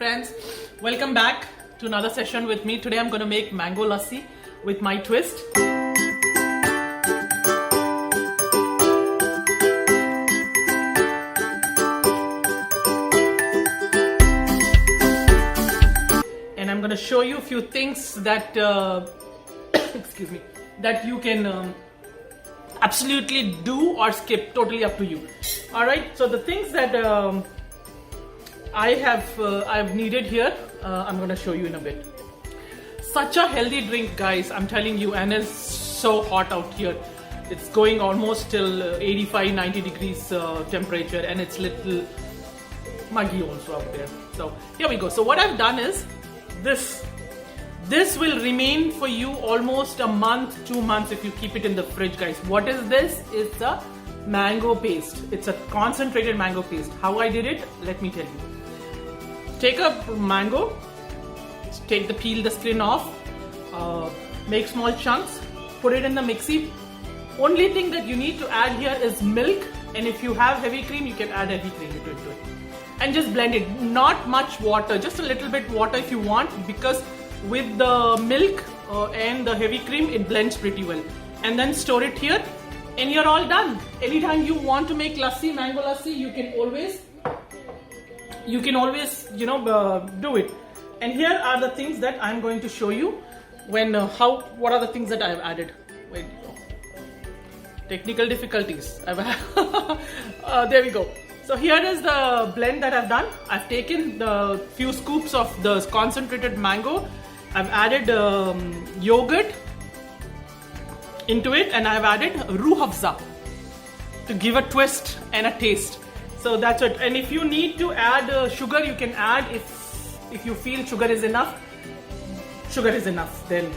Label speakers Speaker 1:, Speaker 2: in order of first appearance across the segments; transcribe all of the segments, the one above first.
Speaker 1: friends, welcome back to another session with me. Today I'm going to make mango lassi with my twist. And I'm going to show you a few things that excuse me, that you can absolutely do or skip, totally up to you. Alright, so the things that I've needed here, I'm gonna show you in a bit. Such a healthy drink, guys, I'm telling you, and it's so hot out here. It's going almost till 85-90 degrees temperature, and it's little muggy also out there. So here we go. So what I've done is this will remain for you almost a month, 2 months if you keep it in the fridge, guys. What is this? It's a mango paste. It's a concentrated mango paste. How I did it, let me tell you. Take a mango, peel the skin off, make small chunks, put it in the mixie. Only thing that you need to add here is milk, and if you have heavy cream, you can add heavy cream into it. And just blend it. Not much water, just a little bit water if you want, because with the milk and the heavy cream, it blends pretty well. And then store it here, and you're all done. Anytime you want to make lassi, mango lassi, you can always do it. And here are the things that I'm going to show you what are the things that I've added. Wait, technical difficulties. There we go. So here is the blend that I've done. I've taken the few scoops of the concentrated mango. I've added yogurt into it, and I've added Rooh Afza to give a twist and a taste. So that's it. And if you need to add sugar, you can add. If you feel sugar is enough, then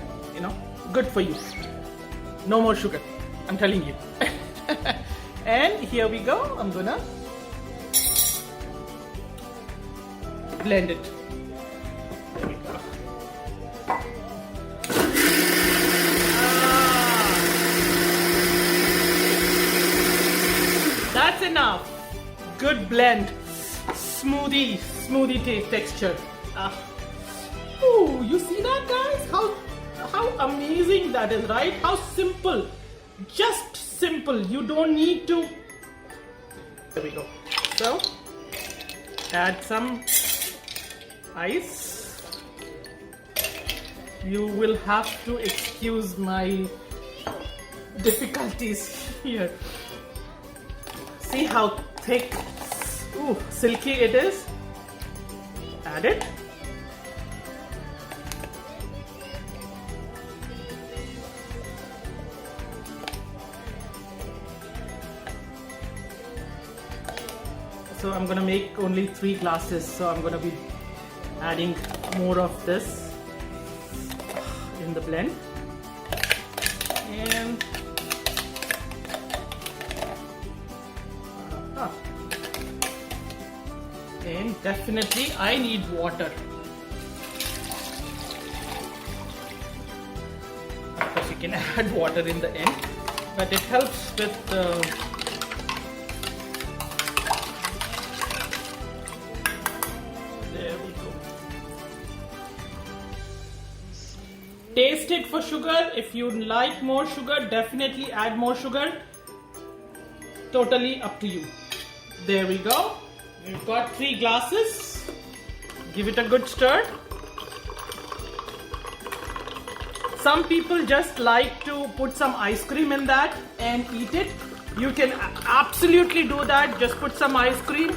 Speaker 1: good for you. No more sugar, I'm telling you. And here we go. I'm gonna blend it. There we go. That's enough. Good blend. Smoothie taste texture. Ooh, you see that, guys? How amazing that is, right? How simple. Just simple. You don't need to. There we go. So add some ice. You will have to excuse my difficulties here. See how thick, silky it is. Add it. So I'm gonna make only 3 glasses, so I'm gonna be adding more of this in the blend. And definitely I need water. Of course you can add water in the end, but it helps with there we go. Taste it for sugar. If you like more sugar, definitely add more sugar. Totally up to you. There we go. We've got 3 glasses. Give it a good stir. Some people just like to put some ice cream in that and eat it. You can absolutely do that. Just put some ice cream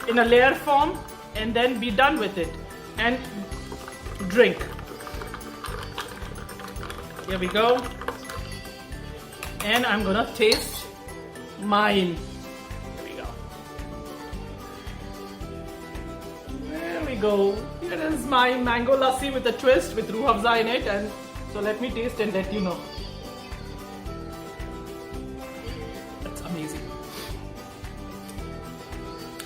Speaker 1: in a layer form and then be done with it and drink. Here we go. And I'm gonna taste mine. Go. Here is my mango lassi with a twist with Rooh Afza in it, and so let me taste and let you know. That's amazing.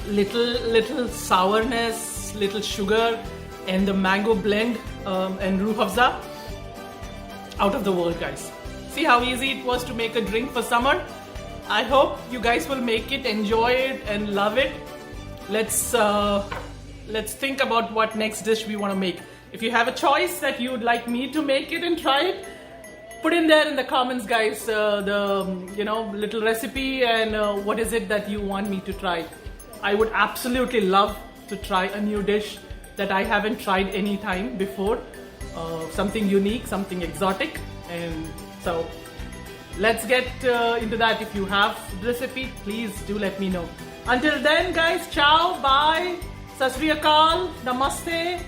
Speaker 1: Little sourness, little sugar, and the mango blend and Rooh Afza. Out of the world, guys. See how easy it was to make a drink for summer? I hope you guys will make it, enjoy it, and love it. Let's let's think about what next dish we want to make. If you have a choice that you would like me to make it and try it, put in there in the comments, guys, the little recipe and what is it that you want me to try. I would absolutely love to try a new dish that I haven't tried any time before, something unique, something exotic, and so let's get into that. If you have the recipe, please do let me know. Until then, guys, ciao, bye, sat sri akal, namaste,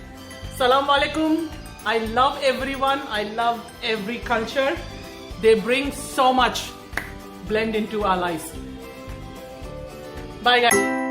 Speaker 1: salam alaikum. I love everyone. I love every culture. They bring so much blend into our lives. Bye, guys.